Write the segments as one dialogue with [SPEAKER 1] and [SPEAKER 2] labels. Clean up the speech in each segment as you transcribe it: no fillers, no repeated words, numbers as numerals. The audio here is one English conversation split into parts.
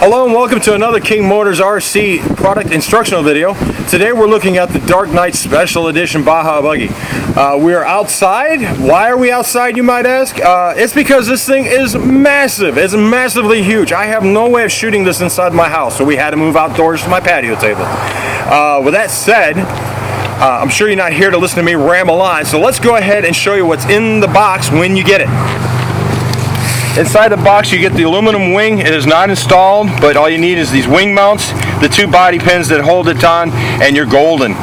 [SPEAKER 1] Hello and welcome to another King Motors RC product instructional video. Today we're looking at the Dark Knight Special Edition Baja Buggy. We are outside. Why are we outside, you might ask? It's because this thing is massive. It's massively huge. I have no way of shooting this inside my house, so we had to move outdoors to my patio table. With that said, I'm sure you're not here to listen to me ramble on, so let's go ahead and show you what's in the box when you get it. Inside the box you get the aluminum wing. It is not installed, but all you need is these wing mounts, the two body pins that hold it on, and you're golden.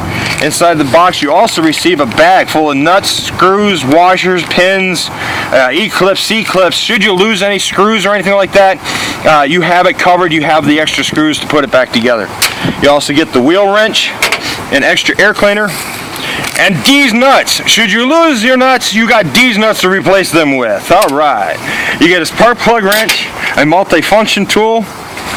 [SPEAKER 1] Inside the box you also receive a bag full of nuts, screws, washers, pins, E-clips, C-clips. Should you lose any screws or anything like that, you have it covered. You have the extra screws to put it back together. You also get the wheel wrench, an extra air cleaner, and these nuts. Should you lose your nuts, you got these nuts to replace them with. Alright. You get a spark plug wrench, a multi-function tool.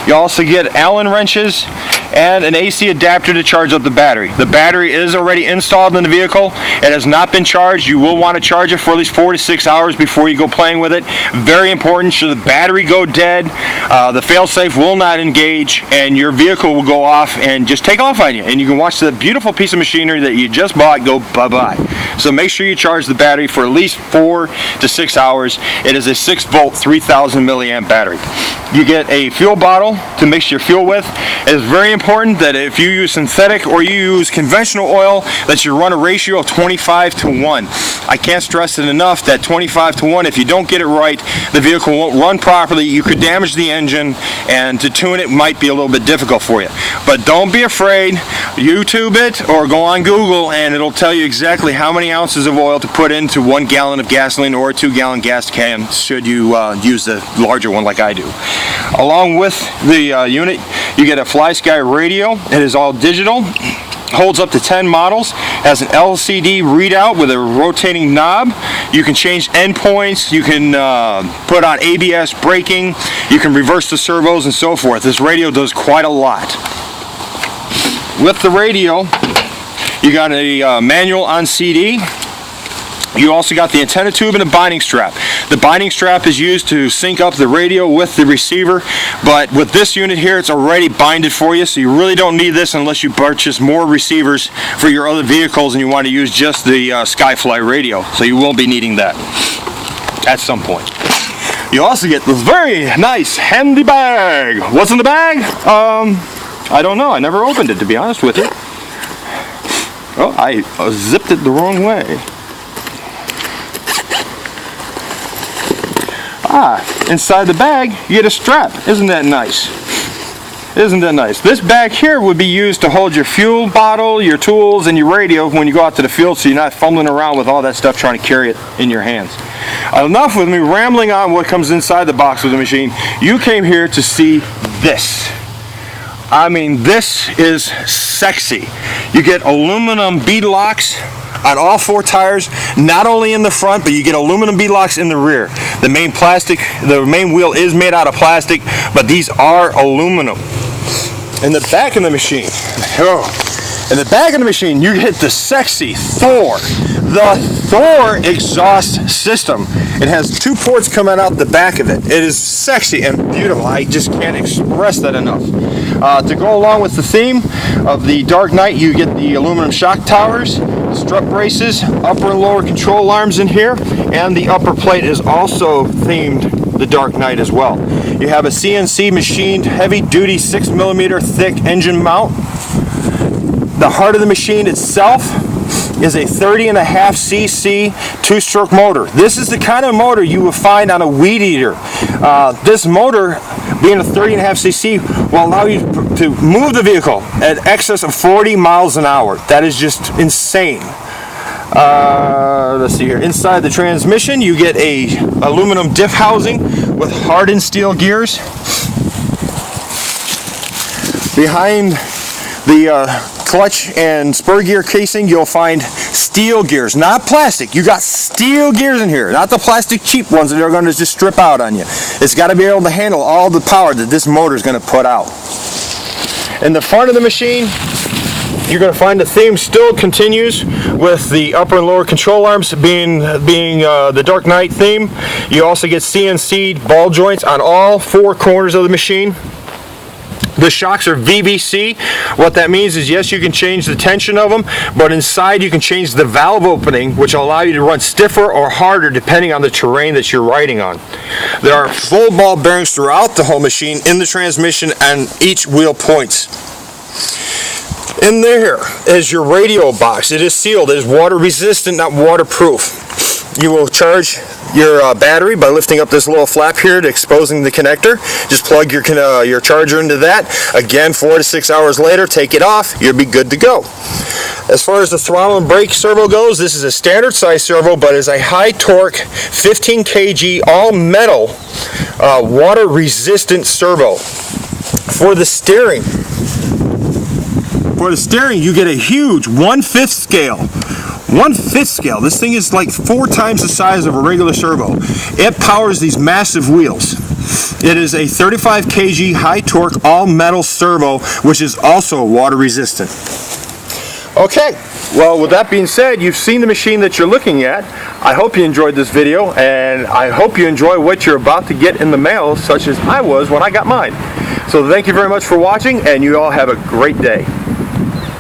[SPEAKER 1] You also get Allen wrenches and an AC adapter to charge up the battery. The battery is already installed in the vehicle. It has not been charged. You will want to charge it for at least 4 to 6 hours before you go playing with it. Very important. Should the battery go dead, the failsafe will not engage and your vehicle will go off and just take off on you. And you can watch the beautiful piece of machinery that you just bought go bye-bye. So make sure you charge the battery for at least 4 to 6 hours. It is a 6-volt, 3,000 milliamp battery. You get a fuel bottle to mix your fuel with. It is very important that if you use synthetic or you use conventional oil, that you run a ratio of 25:1. I can't stress it enough that 25:1, if you don't get it right, the vehicle won't run properly. You could damage the engine, and to tune it might be a little bit difficult for you. But don't be afraid. YouTube it or go on Google and it'll tell you exactly how many ounces of oil to put into 1 gallon of gasoline or a 2-gallon gas can should you use the larger one like I do. Along with the unit, you get a FlySky radio. It is all digital, holds up to 10 models, has an LCD readout with a rotating knob. You can change endpoints, you can put on ABS braking, you can reverse the servos and so forth. This radio does quite a lot. With the radio, you got a manual on CD. You also got the antenna tube and the binding strap. The binding strap is used to sync up the radio with the receiver, but with this unit here, it's already binded for you, so you really don't need this unless you purchase more receivers for your other vehicles and you want to use just the Skyfly radio, so you won't be needing that at some point. You also get this very nice handy bag. What's in the bag? I don't know. I never opened it, to be honest with you. Oh, I zipped it the wrong way. Inside the bag, you get a strap. Isn't that nice? Isn't that nice? This bag here would be used to hold your fuel bottle, your tools, and your radio when you go out to the field, so you're not fumbling around with all that stuff trying to carry it in your hands. Enough with me rambling on what comes inside the box of the machine. You came here to see this. I mean, this is sexy. You get aluminum bead locks on all 4 tires, not only in the front, but you get aluminum bead locks in the rear. The main wheel is made out of plastic, but these are aluminum. In the back of the machine, in the back of the machine, you get the sexy Thor. The Thor exhaust system. It has 2 ports coming out the back of it. It is sexy and beautiful. I just can't express that enough. To go along with the theme of the Dark Knight, you get the aluminum shock towers, strut braces, upper and lower control arms in here, and the upper plate is also themed the Dark Knight as well. You have a CNC machined heavy-duty 6mm thick engine mount. The heart of the machine itself is a 30.5cc 2-stroke motor. This is the kind of motor you will find on a weed eater. This motor, being a 30.5cc, will allow you to move the vehicle at excess of 40 miles an hour. That is just insane. Let's see here. Inside the transmission, you get a aluminum diff housing with hardened steel gears. Behind the clutch and spur gear casing, you'll find steel gears, not plastic. You got steel gears in here, not the plastic cheap ones that are going to just strip out on you. It's got to be able to handle all the power that this motor is going to put out. In the front of the machine, you're going to find the theme still continues with the upper and lower control arms being the Dark Knight theme. You also get CNC ball joints on all 4 corners of the machine. The shocks are VVC. What that means is, yes, you can change the tension of them, but inside you can change the valve opening, which will allow you to run stiffer or harder depending on the terrain that you're riding on. There are full ball bearings throughout the whole machine in the transmission and each wheel points. In there is your radio box. It is sealed. It is water resistant, not waterproof. You will charge your battery by lifting up this little flap here to exposing the connector. Just plug your charger into that. Again, 4 to 6 hours later, take it off. You'll be good to go. As far as the throttle and brake servo goes, this is a standard size servo, but is a high torque, 15 kg, all metal, water resistant servo. For the steering, you get a huge 1/5 scale. 1/5 scale. This thing is like 4 times the size of a regular servo. It powers these massive wheels. It is a 35 kg high torque all metal servo, which is also water resistant. Okay, well, with that being said, you've seen the machine that you're looking at. I hope you enjoyed this video, and I hope you enjoy what you're about to get in the mail, such as I was when I got mine. So thank you very much for watching, and you all have a great day.